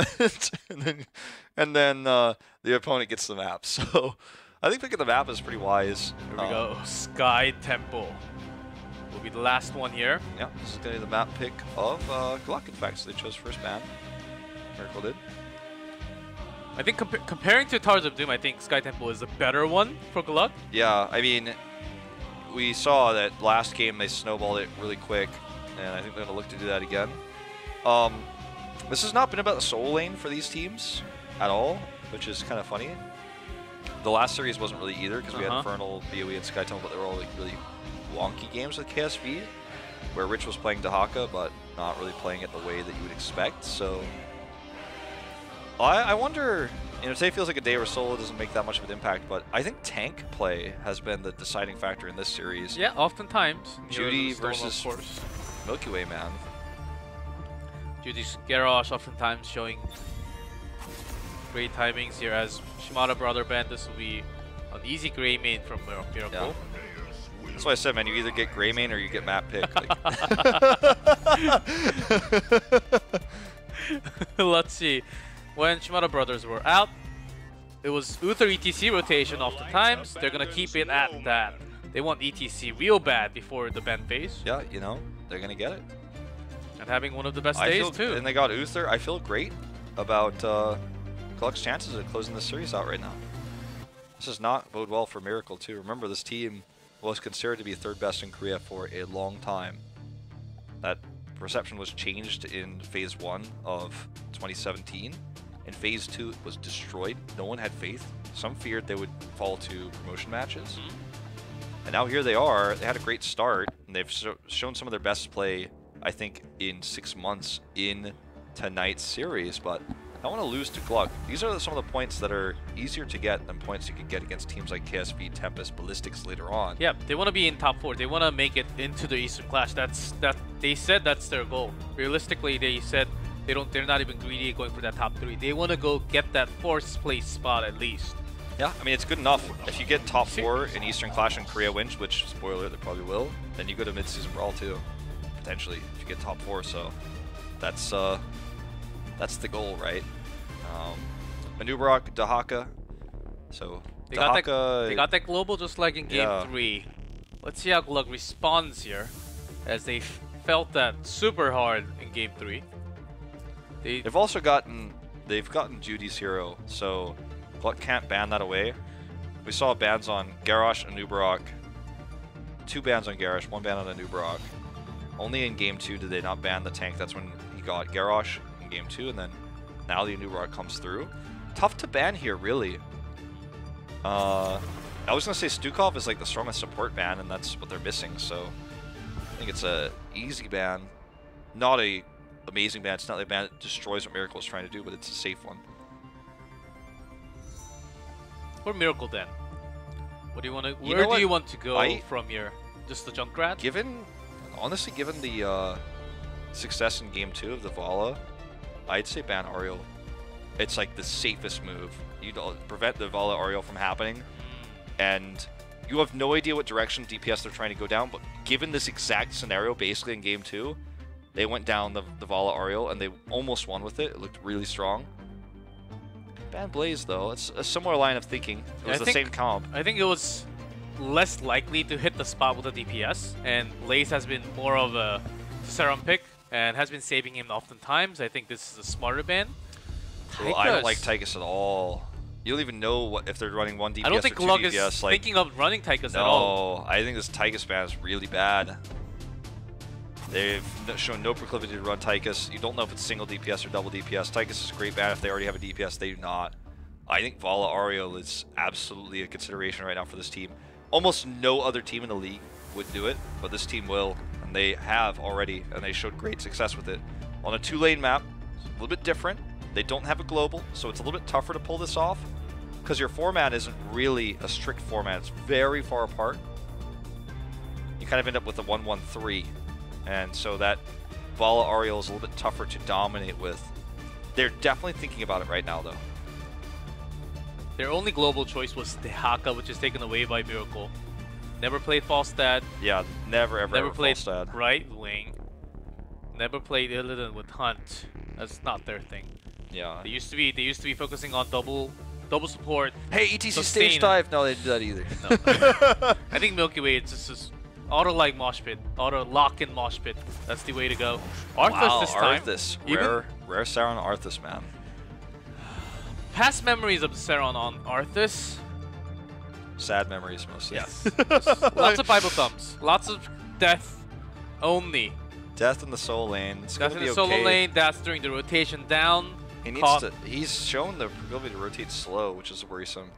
moment, and then the opponent gets the map. So I think picking the map is pretty wise. Here we go. Sky Temple will be the last one here. Yeah, this is going to be the map pick of GLuck, in fact. So they chose first ban. Miracle did. I think comparing to Towers of Doom, I think Sky Temple is a better one for GLuck. Yeah, I mean, we saw that last game they snowballed it really quick, and I think they're going to look to do that again. This has not been about the soul lane for these teams at all, which is kind of funny. The last series wasn't really either, because we had Infernal, BOE, and Sky Temple, but they were all like really wonky games with KSV, where Rich was playing Dahaka, but not really playing it the way that you would expect. So I wonder, you know, today feels like a day where solo doesn't make that much of an impact, but I think tank play has been the deciding factor in this series. Yeah, oftentimes. Judy versus Milky Way Man. Judy's Garrosh oftentimes showing great timings here as Shimada Brother Band. This will be an easy gray main from Miracle. Yeah. That's why I said, man, you either get gray main or you get map pick. Like. Let's see. When Shimada Brothers were out, it was Uther ETC rotation oftentimes. They're going to keep it at that. They want ETC real bad before the ban phase. Yeah, you know, they're going to get it. And having one of the best days, too. And they got Uther. I feel great about GLuck's chances of closing the series out right now. This does not bode well for Miracle, too. Remember, this team was considered to be third best in Korea for a long time. That perception was changed in Phase 1 of 2017. In Phase 2, it was destroyed. No one had faith. Some feared they would fall to promotion matches. And now here they are. They had a great start, and they've shown some of their best play, I think, in 6 months in tonight's series. But I want to lose to GLuck. These are some of the points that are easier to get than points you could get against teams like KSV, Tempest, Ballistics later on. Yeah, they want to be in top 4. They want to make it into the Eastern Clash. They said that's their goal. Realistically, they said they're not even greedy going for that top 3. They want to go get that 4th place spot at least. Yeah, I mean, it's good enough. If you get top 4 in Eastern Clash and Korea wins, which, spoiler alert, they probably will, then you go to mid-season brawl too, potentially, if you get top 4. So that's the goal, right? Manubrok, Dahaka. So they Dahaka, got that global just like in game 3. Let's see how GLuck responds here, as they felt that super hard in game 3. They've also gotten Judy's hero, so GLuck can't ban that away. We saw bans on Garrosh and Anubarak. 2 bans on Garrosh, 1 ban on Anubarak. Only in game 2 did they not ban the tank. That's when he got Garrosh in game 2, and then now the Anubarak comes through. Tough to ban here, really. I was gonna say Stukov is like the strongest support ban, and that's what they're missing. So I think it's a easy ban, not a amazing ban. It's not a ban that destroys what Miracle is trying to do, but it's a safe one. For Miracle, then, what do you want to? Where do you want to go from here? Just the Junkrat? Honestly, given the success in game 2 of the Vala, I'd say ban Ariel. It's like the safest move. You prevent the Vala Ariel from happening, and you have no idea what direction DPS they're trying to go down. But given this exact scenario, basically in game 2. They went down the Vala Ariel, and they almost won with it. It looked really strong. Ban Blaze, though. It's a similar line of thinking. It was the same comp. I think it was less likely to hit the spot with the DPS, and Blaze has been more of a serum pick and has been saving him oftentimes. I think this is a smarter ban. Well, I don't like Tychus at all. You don't even know if they're running 1 DPS or 2 DPS. I don't think GLuck is thinking of running Tychus at all. No, I think this Tychus ban is really bad. They've shown no proclivity to run Tychus. You don't know if it's single DPS or double DPS. Tychus is a great ban if they already have a DPS. They do not. I think Vala Ariel is absolutely a consideration right now for this team. Almost no other team in the league would do it, but this team will, and they have already, and they showed great success with it. On a 2-lane map, it's a little bit different. They don't have a global, so it's a little bit tougher to pull this off, because your format isn't really a strict format. It's very far apart. You kind of end up with a 1-1-3. And so that Vala Ariel is a little bit tougher to dominate with. They're definitely thinking about it right now, though. Their only global choice was Dahaka, which is taken away by Miracle. Never played Falstad. Yeah, never played Falstad. Right Wing. Never played Illidan with Hunt. That's not their thing. Yeah. They used to be focusing on double support. Hey, ETC sustain. stage dive. No, they didn't do that either. No. I think Milky Way it's just auto like mosh pit, auto lock in mosh pit. That's the way to go. Arthas Wow, this time. Arthas. Rare Sauron Arthas, man. Past memories of Sauron on Arthas. Sad memories mostly. Yes. Lots of Bible thumbs. Lots of death only. Death in the soul lane. It's Death gonna in be the solo okay. lane. That's during the rotation down. He needs to. He's shown the ability to rotate slow, which is worrisome.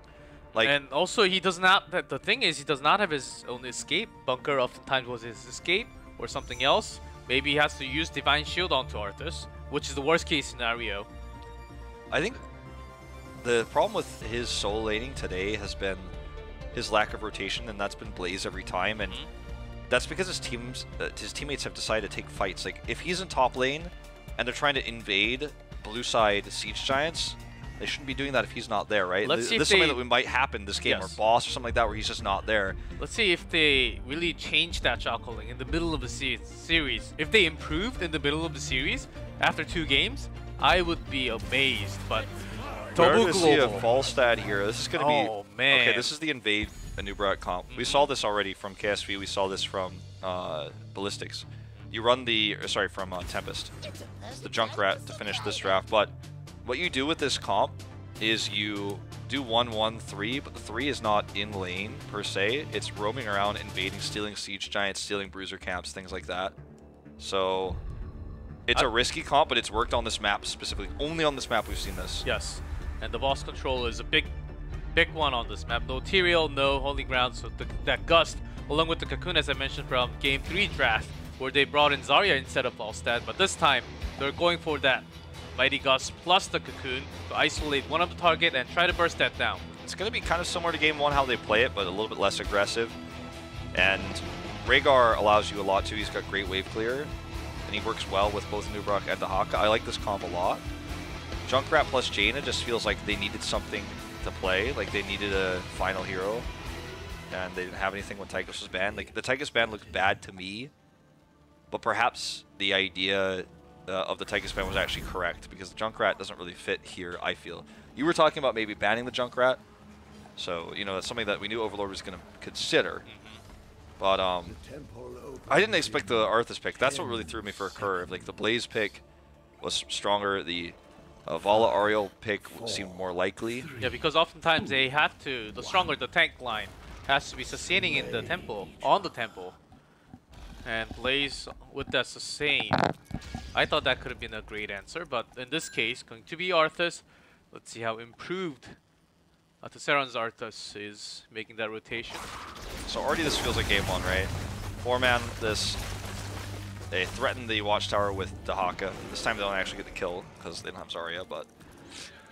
Like, and also he does not. The thing is, he does not have his own escape. Bunker oftentimes was his escape or something else. Maybe he has to use Divine Shield onto Arthas, which is the worst case scenario. I think the problem with his solo laning today has been his lack of rotation, and that's been Blaze every time. And that's because his teammates have decided to take fights. Like, if he's in top lane and they're trying to invade blue side Siege Giants, they shouldn't be doing that if he's not there, right? Let's see this is something that might happen this game, or boss or something like that, where he's just not there. Let's see if they really change that shot calling in the middle of the series. If they improved in the middle of the series after 2 games, I would be amazed. But double global. See a Falstad here. This is going to be. Oh man. Okay, this is the invade Anub'arak comp. We saw this already from KSV. We saw this from Ballistics. You run the from Tempest, the Junkrat to finish this draft. But what you do with this comp is you do 1-1-3, but the 3 is not in lane per se. It's roaming around, invading, stealing Siege Giants, stealing Bruiser camps, things like that. So it's a risky comp, but it's worked on this map specifically. Only on this map we've seen this. Yes, and the boss control is a big one on this map. No Tyrael, no Holy Ground, so that Gust, along with the Cocoon, as I mentioned from Game 3 draft, where they brought in Zarya instead of Falstad, but this time they're going for that Mighty Gust plus the Cocoon to isolate one of the target and try to burst that down. It's going to be kind of similar to Game 1 how they play it, but a little bit less aggressive. And Rhaegar allows you a lot too. He's got great wave clear, and he works well with both Anub'arak and Dahaka. I like this comp a lot. Junkrat plus Jaina just feels like they needed something to play, like they needed a final hero, and they didn't have anything when Tychus was banned. Like, the Tychus ban looked bad to me, but perhaps the idea of the Tychus ban was actually correct, because the Junkrat doesn't really fit here, I feel. You were talking about maybe banning the Junkrat, so, you know, that's something that we knew Overlord was going to consider. But I didn't expect the Arthas pick. That's what really threw me for a curve. Like, the Blaze pick was stronger. The Vala Ariel pick seemed more likely. Yeah, because oftentimes they have to, the stronger the tank line has to be sustaining in the temple, on the temple. And Blaze with that sustain, I thought that could have been a great answer, but in this case, going to be Arthas. Let's see how improved Tessera's Arthas is making that rotation. So already this feels like Game 1, right? 4-man, they threaten the Watchtower with Dahaka. This time they don't actually get the kill, because they don't have Zarya, but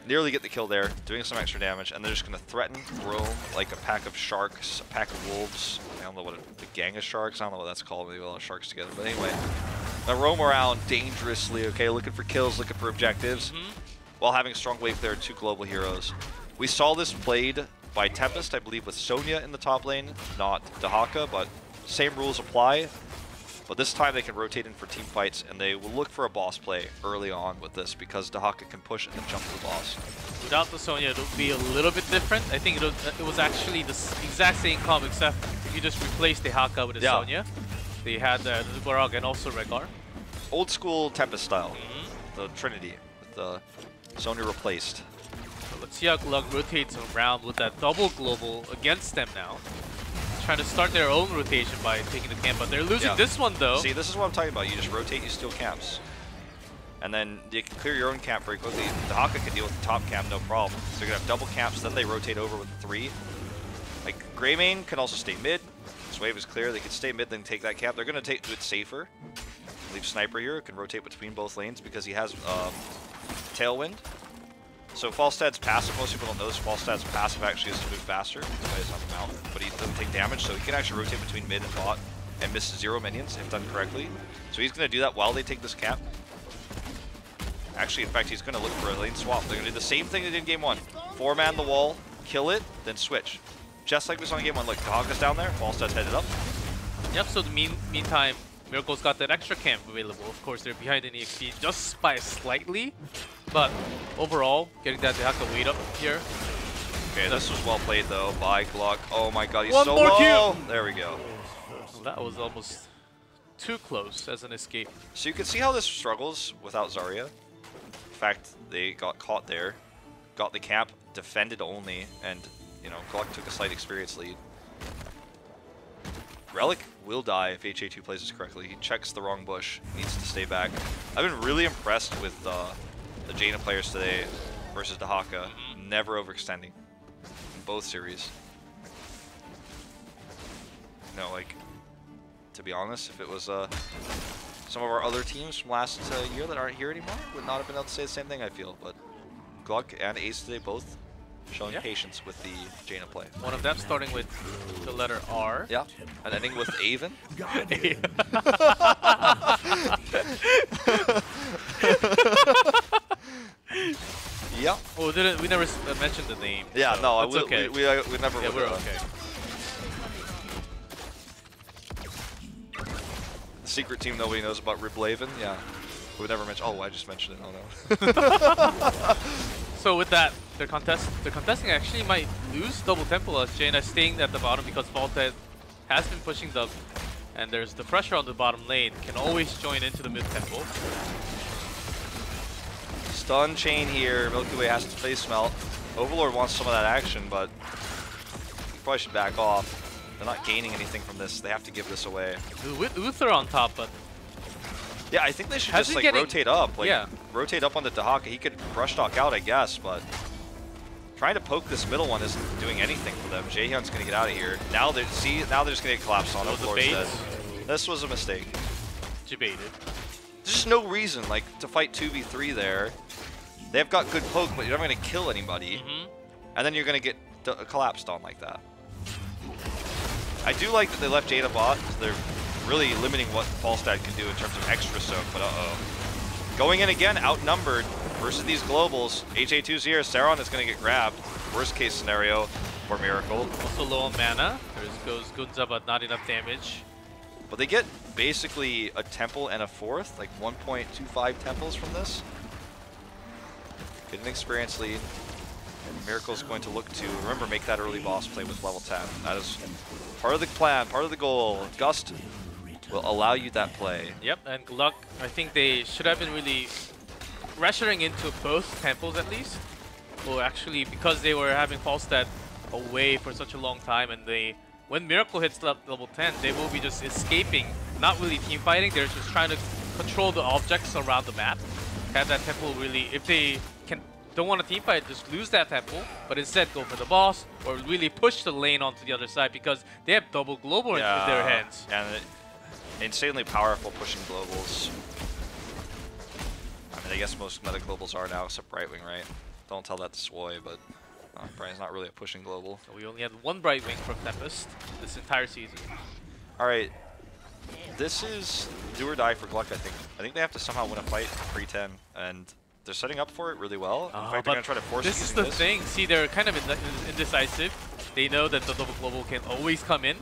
nearly get the kill there, doing some extra damage, and they're just going to threaten, roam like a pack of sharks, a pack of wolves. I don't know what a gang of sharks, I don't know what that's called, maybe a lot of sharks together, but anyway. They roam around dangerously, okay, looking for kills, looking for objectives, while having a strong wave there, 2 global heroes. We saw this played by Tempest, I believe, with Sonya in the top lane, not Dahaka, but same rules apply. But this time they can rotate in for team fights, and they will look for a boss play early on with this, because Dahaka can push and then jump to the boss. Without the Sonya, it'll be a little bit different. I think it was actually the exact same comp, except if you just replace Dahaka with a Sonya. They had Anub'arak and also Rhaegar. Old school Tempest style, the Trinity, with the Sonya replaced. So let's see how GLuck rotates around with that double global against them now. Trying to start their own rotation by taking the camp, but they're losing this one though. See, this is what I'm talking about. You just rotate, you steal camps. And then you can clear your own camp very quickly. Dahaka can deal with the top camp, no problem. So you're going to have double camps, then they rotate over with the 3. Like, Greymane can also stay mid. This wave is clear. They can stay mid, then take that camp. They're going to do it safer. Leave Sniper here, can rotate between both lanes because he has Tailwind. So Falstad's passive, most people don't know this, Falstad's passive actually is to move faster. He's on the mountain, but he doesn't take damage, so he can actually rotate between mid and bot and miss 0 minions if done correctly. So he's going to do that while they take this camp. Actually, in fact, he's going to look for a lane swap. They're going to do the same thing they did in Game 1. 4-man the wall, kill it, then switch. Just like we saw in Game 1. Look, Dahaka's down there, Falstad's headed up. Yep, so the meantime, Miracle's got that extra camp available. Of course, they're behind in EXP just by slightly, but overall, getting that Dehaka weight up here. Okay, this was well played though by GLuck. Oh my god, he's One so more low! kill! There we go. Well, that was almost too close as an escape. So you can see how this struggles without Zarya. In fact, they got caught there, got the camp, defended only, and you know, GLuck took a slight experience lead. Relic will die if HA2 plays this correctly. He checks the wrong bush, needs to stay back. I've been really impressed with the Jaina players today versus Dehaka. Never overextending in both series. No, like, to be honest, if it was some of our other teams from last year that aren't here anymore, would not have been able to say the same thing, I feel. But GLuck and Ace today both showing patience with the Jaina play. One of them starting with the letter R. Yeah, and ending with Avon. Yeah. Oh, we never mentioned the name. Yeah, so no, it's okay. we never. Yeah, we're okay. The secret team nobody knows about Riblaven. Yeah, we never mentioned. Oh, I just mentioned it. Oh no. So with that, the contesting actually might lose double tempo as Jaina staying at the bottom because Vaulted has been pushing the, and there's the pressure on the bottom lane. Can always join into the mid tempo. Stun chain here. Milky Way has to play Smelt. Overlord wants some of that action, but he probably should back off. They're not gaining anything from this. They have to give this away. With Uther on top, but yeah, I think they should just like rotate up. Like rotate up on the Dehaka. He could brush talk out, I guess, but trying to poke this middle one isn't doing anything for them. Jaehyun's gonna get out of here. Now they're now they're just gonna get collapsed on. Overlord's dead. This was a mistake. Debated. There's just no reason like to fight 2v3 there. They've got good poke, but you're never gonna kill anybody, and then you're gonna get collapsed on like that. I do like that they left Jaina bot. They're really limiting what Falstad can do in terms of extra soak, but going in again, outnumbered versus these globals. HA2's here, Saron is going to get grabbed. Worst case scenario for Miracle. Also low on mana. There goes Gunza, but not enough damage. But they get basically a temple and a fourth, like 1.25 temples from this. Get an experience lead. And Miracle's going to look to, remember, make that early boss play with level 10. That is part of the plan, part of the goal. Gust will allow you that play. Yep, and GLuck, I think they should have been really pressuring into both temples at least. Well, actually, because they were having Falstad away for such a long time, and when Miracle hits level 10, they will be just escaping, not really team fighting. They're just trying to control the objects around the map. Have that temple really, if they don't want to team fight, just lose that temple, but instead go for the boss or really push the lane onto the other side because they have double global in their hands. And insanely powerful pushing globals. I mean, I guess most meta globals are now, except Brightwing, right? Don't tell that to Swoy, but Brightwing's not really a pushing global. So we only had one Brightwing from Tempest this entire season. All right, this is do or die for GLuck, I think. I think they have to somehow win a fight pre-10, and they're setting up for it really well. In fact, they're going to try to force this is the thing. See, they're kind of indecisive. They know that the double global can always come in.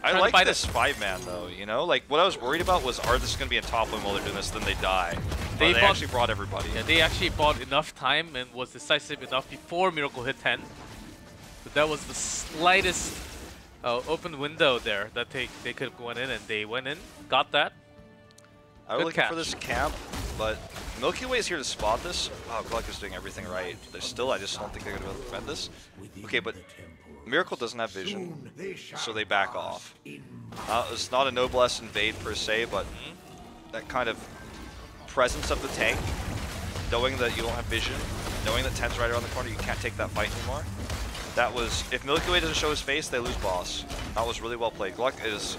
I like this 5-man though, you know? Like, what I was worried about was, are this going to be a top lane while they're doing this, then they die. They actually brought everybody. Yeah, they actually bought enough time and was decisive enough before Miracle hit 10. But that was the slightest open window there that they could have gone in, and they went in, got that. I was looking for this camp, but Milky Way is here to spot this. Oh, GLuck is doing everything right. They're still, I just don't think they're going to be able to defend this. Okay, but Miracle doesn't have vision, so they back off. It's not a Noblesse invade per se, but that kind of presence of the tank, knowing that you don't have vision, knowing that 10's right around the corner, you can't take that fight anymore. That was, if Milky Way doesn't show his face, they lose boss. That was really well played. GLuck is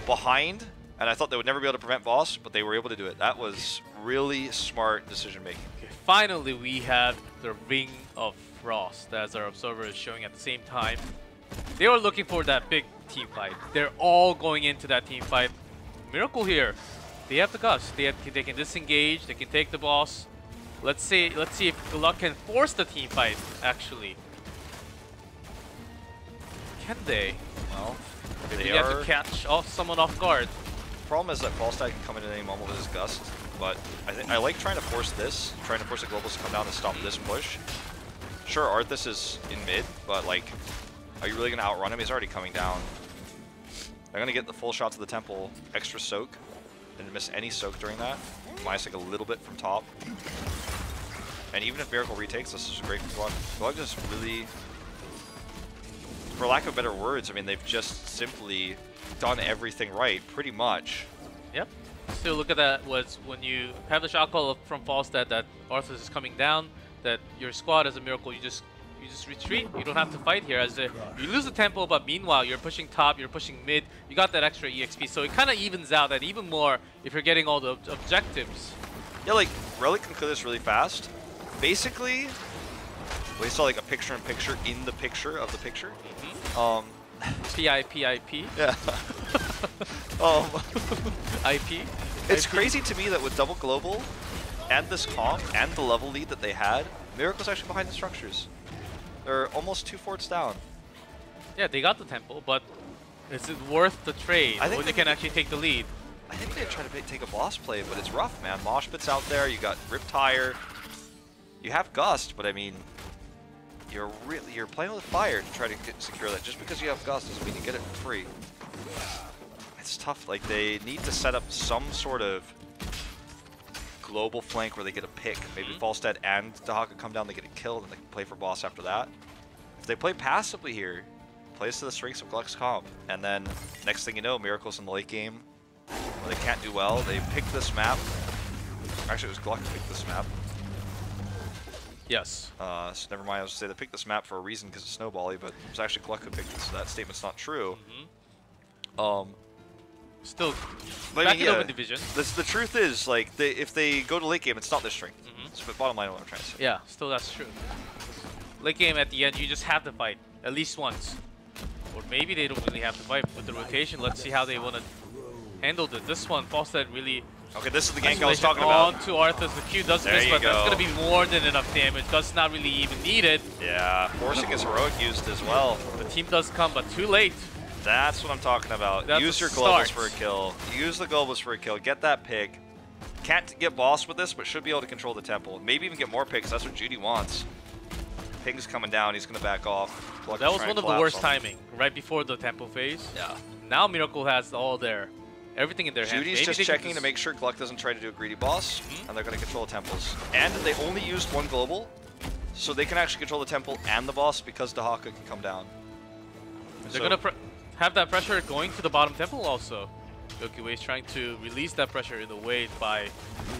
behind, and I thought they would never be able to prevent boss, but they were able to do it. That was really smart decision making. Okay, finally, we have the Ring of Frost, as our observer is showing at the same time. They were looking for that big team fight. They're all going into that team fight. Miracle here. They have the guts. They can disengage. They can take the boss. Let's see if GLuck can force the team fight. Actually, can they? Well, they have to catch someone off guard. problem is that Falstad can come in at any moment with his Gust, but I like trying to force this, trying to force the Globals to come down and stop this push. Sure, Arthas is in mid, but like, are you really going to outrun him? He's already coming down. They're going to get the full shot to the Temple, extra soak. Didn't miss any soak during that. Minus like a little bit from top. And even if Miracle retakes, this is great for GLuck. GLuck just really, for lack of better words, I mean, they've just simply done everything right, pretty much. Yep. Still, look at that. Was when you have the shot call from Falstad that Arthas is coming down, that your squad as a Miracle, you just retreat. You don't have to fight here. As you lose the tempo, but meanwhile you're pushing top, you're pushing mid. You got that extra EXP, so it kind of evens out, and even more if you're getting all the objectives. Yeah, like Relic can clear this really fast. Basically, we saw like a picture-in-picture in the picture of the picture. PIP. Yeah. IP. It's crazy to me that with double global and this comp and the level lead that they had, Miracle's actually behind the structures. They're almost 2 forts down. Yeah, they got the tempo, but is it worth the trade when you can actually take the lead? I think they're trying to take a boss play, but it's rough, man. Mosh Pit's out there, you got Riptire, you have Gust, but I mean, you're playing with fire to try to secure that. Just because you have Gust doesn't mean you get it for free. It's tough. Like, they need to set up some sort of global flank where they get a pick. Maybe Falstad and Dahaka come down, they get a kill, then they can play for boss after that. If they play passively here, plays to the strengths of GLuck's comp, and then next thing you know, Miracle's in the late game where they can't do well. They pick this map. Actually, it was GLuck who picked this map. Yes. So never mind, I was going to say they picked this map for a reason because it's snowbally, but it was actually GLuck who picked it, so that statement's not true. Still, but back I mean, in open division. The truth is, like, if they go to late game, it's not their strength. So bottom line, what I'm trying to say. Yeah, still that's true. Late game at the end, you just have to fight at least once, or maybe they don't really have to fight with the rotation. Let's see how they want to handle this one. Falstad really. Okay, this is the gank I was talking about. On to Arthas, the Q does miss, but that's going to be more than enough damage. Does not really even need it. Yeah, forcing his heroic used as well. The team does come, but too late. That's what I'm talking about. That's Use your globals for a kill. Use the globals for a kill. Get that pick. Can't get boss with this, but should be able to control the temple. Maybe even get more picks. That's what Judy wants. Ping's coming down. He's going to back off. Well, that was one of the worst timing, right before the tempo phase. Yeah. Now Miracle has everything in their hands. Judy's just checking to make sure GLuck doesn't try to do a greedy boss, and they're going to control temples. And they only used one global, so they can actually control the temple and the boss because Dahaka can come down. They're going to have that pressure going to the bottom temple also. Milky Way is trying to release that pressure in the way by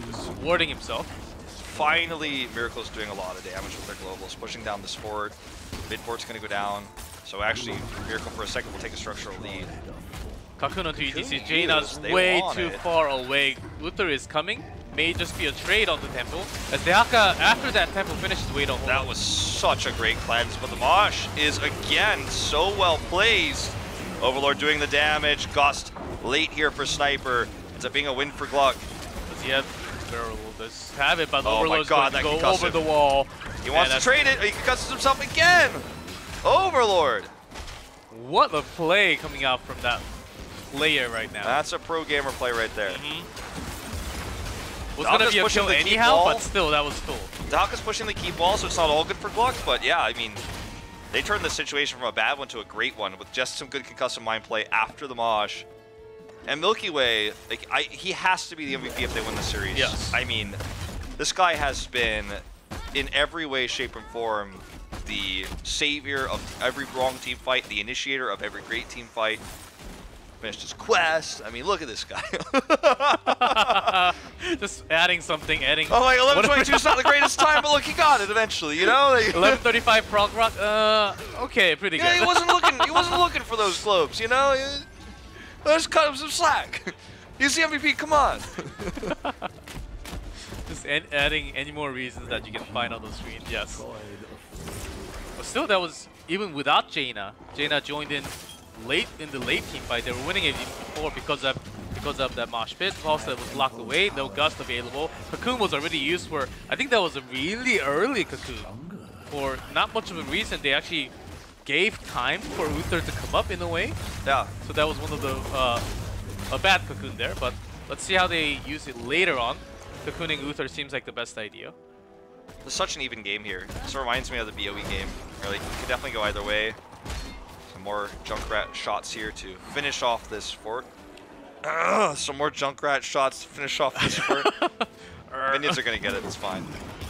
just warding himself. Finally, Miracle's doing a lot of damage with their globals, pushing down this fort. Mid fort's going to go down. So actually, Miracle for a second will take a structural lead. Cocoon onto EDC. Jaina's way too far away. Uther is coming. May just be a trade on the temple. As Dehaka, after that temple finishes, wait on hold. That was such a great cleanse, but the Mosh is again so well placed. Overlord doing the damage. Gust late here for Sniper. Ends up being a win for GLuck. Does he have barrel? Does have it, but the oh Overlord's going to go over the wall. He wants to trade it. He concusses himself again. Overlord. What a play coming out from that player right now. That's a pro gamer play right there. Was going to be a kill anyhow, but still, that was cool. Dahaka's pushing the keep wall, so it's not all good for GLuck, but yeah, I mean, they turned the situation from a bad one to a great one with just some good concussive mind play after the Mosh. And Milky Way, like, he has to be the MVP if they win the series. Yes. I mean, this guy has been, in every way, shape, and form, the savior of every wrong team fight, the initiator of every great team fight. Finished his quest. I mean, look at this guy. Just adding something, adding. Oh, like 11:22 is not the greatest time, but look, he got it eventually. You know. 11:35 prog rock. Okay, pretty good. Yeah, he wasn't looking. He wasn't looking for those globes. You know. Let's cut him some slack. He's the MVP. Come on. Just adding any more reasons that you can find on the screen. Yes. But still, that was even without Jaina. Jaina joined in late in the late team fight. They were winning it even before because of that mosh pit. Falstad was locked away. No Gust available. Cocoon was already used for. I think that was a really early Cocoon. For not much of a reason, they actually gave time for Uther to come up in a way. Yeah. So that was one of the a bad Cocoon there, but let's see how they use it later on. Cocooning Uther seems like the best idea. It's such an even game here. This reminds me of the BOE game. Where, like, you could definitely go either way. Some more Junkrat shots here to finish off this fort. Some more Junkrat shots to finish off this fort. Minions are going to get it. It's fine.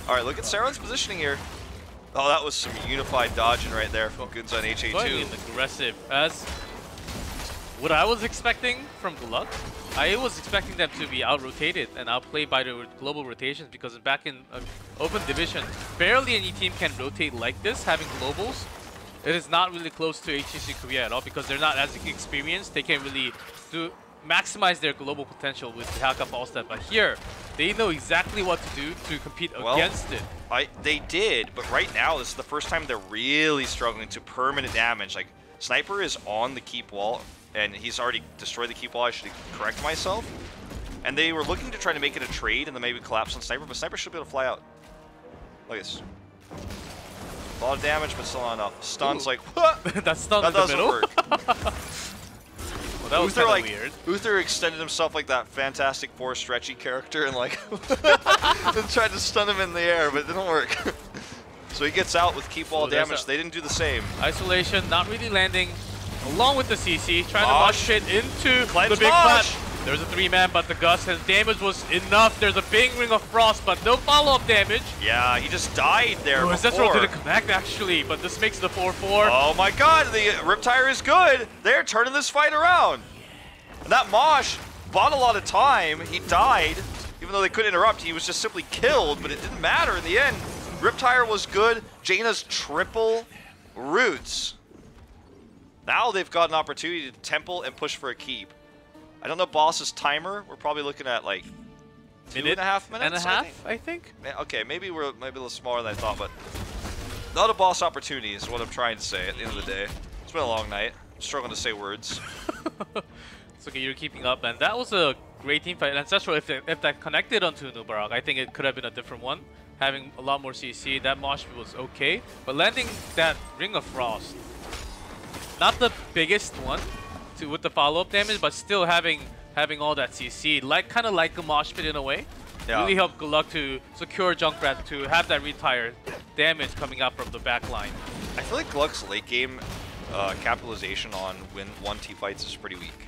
All right, look at Saron's positioning here. Oh, that was some unified dodging right there from Goons on HA2. Going aggressive. As what I was expecting from GLuck, I was expecting them to be out-rotated and outplayed by the global rotations, because back in open division, barely any team can rotate like this, having globals. It is not really close to HGC Korea at all, because they're not as experienced. They can't really maximize their global potential with the Haka Falstad, but here, they know exactly what to do to compete against it. They did, but right now, this is the first time they're really struggling to permanent damage. Like, Sniper is on the keep wall, and he's already destroyed the keep wall. I should correct myself. And they were looking to try to make it a trade and then maybe collapse on Sniper, but Sniper should be able to fly out. Look at this. A lot of damage, but still not enough. Stun's like, what? That stun in the middle? Work. Well, that was kind of weird. Uther extended himself like that Fantastic Four stretchy character and like and tried to stun him in the air, but it didn't work. So he gets out with keep wall damage. They didn't do the same. Isolation, not really landing. Along with the CC, trying to mosh pit into the big plat. There's a 3-man, but the Gus, his damage was enough. There's a big Ring of Frost, but no follow-up damage. Yeah, he just died there before. Ancestral didn't connect, actually, but this makes the 4-4. Oh my god, the Riptire is good. They're turning this fight around. And that Mosh bought a lot of time. He died. Even though they couldn't interrupt, he was just simply killed, but it didn't matter in the end. Riptire was good. Jaina's triple roots. Now they've got an opportunity to temple and push for a keep. I don't know boss's timer. We're probably looking at like 2.5 minutes. I think. Okay, maybe we're a little smaller than I thought, but not a boss opportunity is what I'm trying to say at the end of the day. It's been a long night. I'm struggling to say words. It's okay, you're keeping up, and that was a great team fight. Ancestral, if that connected onto Nubarak, I think it could have been a different one. Having a lot more CC, that mosh pit was okay, but landing that Ring of Frost, not the biggest one with the follow-up damage, but still having all that CC, kind of like a mosh pit in a way. Yeah. Really helped GLuck to secure Junkrat to have that retire damage coming out from the back line. I feel like GLuck's late game capitalization on win 1T fights is pretty weak.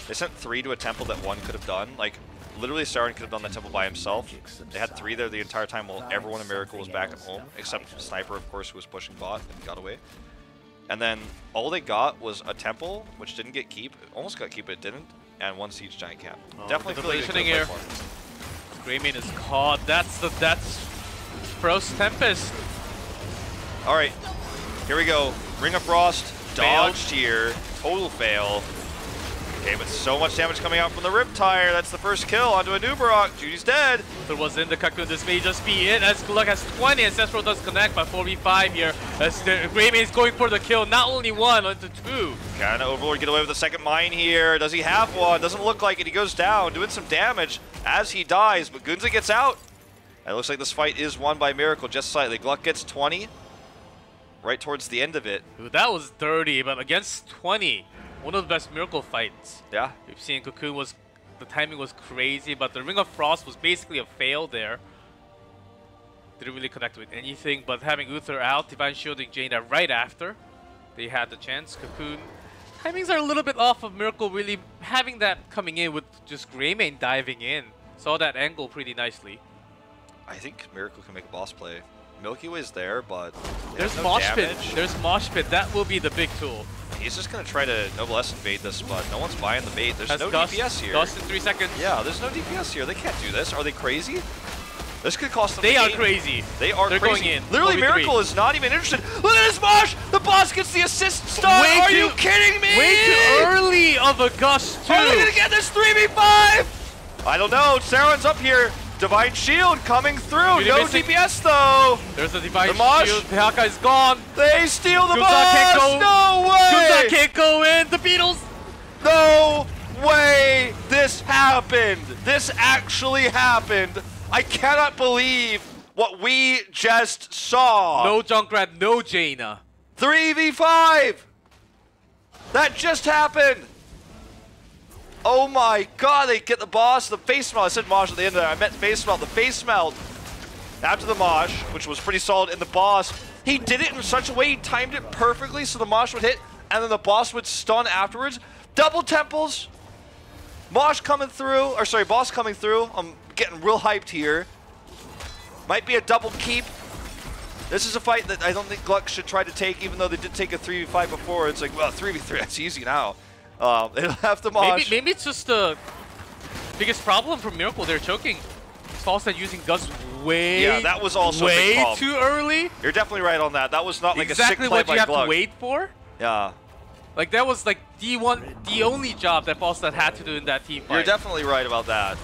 They sent 3 to a temple that 1 could have done. Like, literally Sauron could have done that temple by himself. They had 3 there the entire time while everyone in Miracle was back at home, except Sniper, of course, who was pushing bot and got away. And then all they got was a temple, which didn't get keep. It almost got keep, but it didn't. And 1 siege giant cap. Definitely feel like they here. Greymane is caught. That's Frost Tempest. All right, here we go. Ring of Frost dodged here. Total fail. Okay, but so much damage coming out from the Riptire. That's the first kill onto a Nubarak. Judy's dead. There was in the Cocoon. This may just be it, as GLuck has 20. Ancestral does connect by 4v5 here. As Greymane is going for the kill. Not only 1, onto 2. Can Overlord get away with the second mine here? Does he have one? Doesn't look like it. He goes down, doing some damage as he dies, but Gunza gets out. It looks like this fight is won by Miracle just slightly. GLuck gets 20 right towards the end of it. Dude, that was 30, but against 20. One of the best Miracle fights. Yeah. We've seen Cocoon the timing was crazy, but the Ring of Frost was basically a fail there. Didn't really connect with anything, but having Uther out, Divine Shielding Jaina right after they had the chance. Cocoon, timings are a little bit off of Miracle really having that coming in with just Greymane diving in. Saw that angle pretty nicely. I think Miracle can make a boss play. Milky Way's there, but there's Mosh Pit. There's Mosh Pit. That will be the big tool. He's just going to try to Noblesse invade this, but no one's buying the bait. There's no DPS here. Gus in 3 seconds. Yeah, there's no DPS here. They can't do this. Are they crazy? This could cost them They are crazy. They are They're crazy. Going in. Literally, Miracle is not even interested. Look at this Mosh! The boss gets the assist stun! Are you kidding me? Way too early of a Gus, too. Are they going to get this 3v5? I don't know. Saron's up here. Divine Shield coming through. No DPS though. There's a Divine Shield. The Haka is gone. They steal the boss. No way. Gunza can't go in. The Beatles. No way. This happened. This actually happened. I cannot believe what we just saw. No Junkrat, no Jaina. 3v5. That just happened. Oh my god, they get the boss, the face melt. I said mosh at the end of that. I meant face melt. The face melt after the mosh, which was pretty solid in the boss. He did it in such a way, he timed it perfectly so the mosh would hit, and then the boss would stun afterwards. Double temples. Mosh coming through, or sorry, boss coming through. I'm getting real hyped here. Might be a double keep. This is a fight that I don't think GLuck should try to take, even though they did take a 3v5 before. It's like, well, 3v3, that's easy now. They'll have to mosh. Maybe it's just the biggest problem for Miracle. They're choking. Falstad using Gus way, that was also a big problem. Too early. You're definitely right on that. That was not like exactly a sick play what by you have GLuck. to wait for. Yeah. Like that was like the only job that Falstad had to do in that team fight. You're definitely right about that.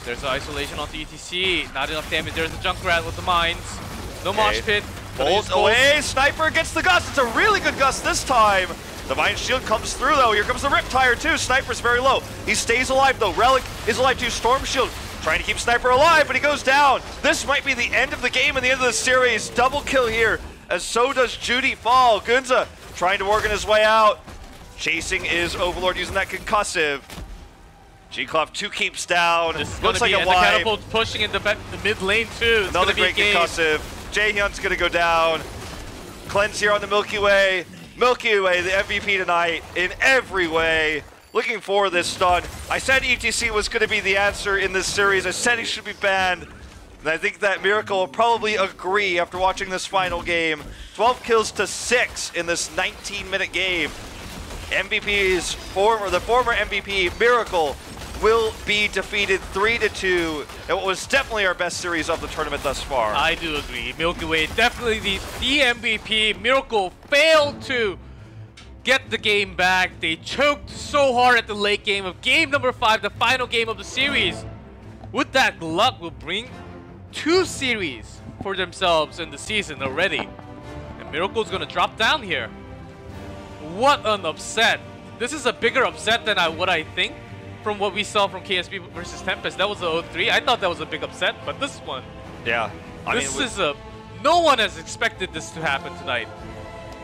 There's an isolation onto ETC. Not enough damage. There's a Junkrat with the mines. No mosh pit. Bolt away. Sniper gets the gust. It's a really good gust this time. The Vine Shield comes through, though. Here comes the Riptire, too. Sniper's very low. He stays alive, though. Relic is alive, too. Storm Shield trying to keep Sniper alive, but he goes down. This might be the end of the game and the end of the series. Double kill here, as so does Judy fall. Gunza trying to work his way out. Chasing is Overlord using that concussive. GLuck 2 keeps down. Looks like a wipe. The catapult pushing in the mid lane, too. It's another great concussive. Jaehyun's going to go down. Cleanse here on the Milky Way. Milky Way, the MVP tonight in every way. Looking for this stun. I said ETC was going to be the answer in this series. I said he should be banned. And I think that Miracle will probably agree after watching this final game. 12 kills to 6 in this 19-minute game. the former MVP, Miracle, will be defeated 3-2 in what was definitely our best series of the tournament thus far. I do agree. Milky Way, definitely the MVP. Miracle failed to get the game back. They choked so hard at the late game of game number 5, the final game of the series. With that, GLuck will bring 2 series for themselves in the season already. And Miracle's gonna drop down here. What an upset. This is a bigger upset than what I think from what we saw from KSP versus Tempest. That was a 0-3. I thought that was a big upset, but this one. Yeah. No one has expected this to happen tonight.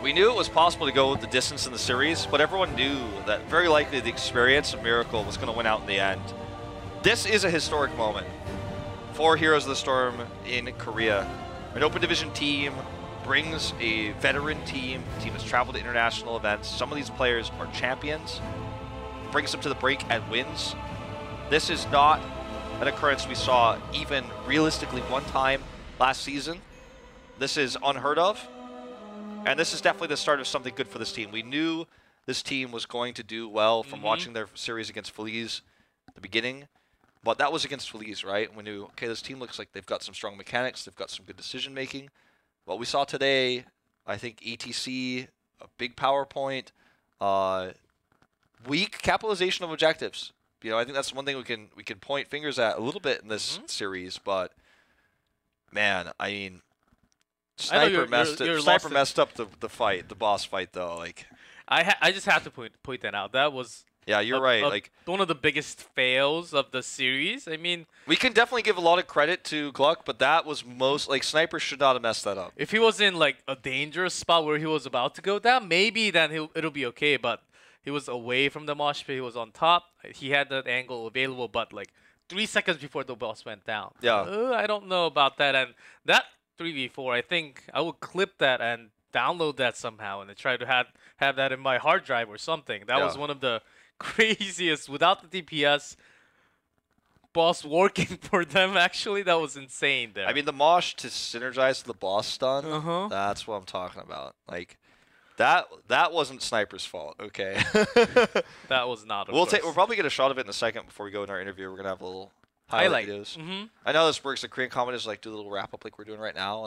We knew it was possible to go with the distance in the series, but everyone knew that very likely the experience of Miracle was going to win out in the end. This is a historic moment for Heroes of the Storm in Korea. An open division team brings a veteran team. The team has traveled to international events. Some of these players are champions. Brings them to the break and wins. This is not an occurrence we saw even realistically one time last season. This is unheard of. And this is definitely the start of something good for this team. We knew this team was going to do well from watching their series against Feliz at the beginning. But that was against Feliz, right? We knew, okay, this team looks like they've got some strong mechanics. They've got some good decision making. What we saw today, I think ETC, a big PowerPoint, weak capitalization of objectives. You know, I think that's one thing we can point fingers at a little bit in this series. But man, I mean, Sniper messed up the fight, the boss fight though. Like, I just have to point that out. That was you're right. Like one of the biggest fails of the series. I mean, we can definitely give a lot of credit to GLuck, but that was Sniper should not have messed that up. If he was in like a dangerous spot where he was about to go down, maybe then it'll be okay. But he was away from the mosh pit. He was on top. He had that angle available, but like 3 seconds before the boss went down. Yeah. I don't know about that. And that 3v4, I think I would clip that and download that somehow and try to have that in my hard drive or something. That was one of the craziest, without the DPS, boss working for them, actually. That was insane there. I mean, the mosh to synergize the boss stun, that's what I'm talking about. Like, that wasn't Sniper's fault, okay? That was not. We'll probably get a shot of it in a second before we go in our interview. We're going to have a little highlight videos. I know this works. The Korean commentators like do a little wrap up like we're doing right now. And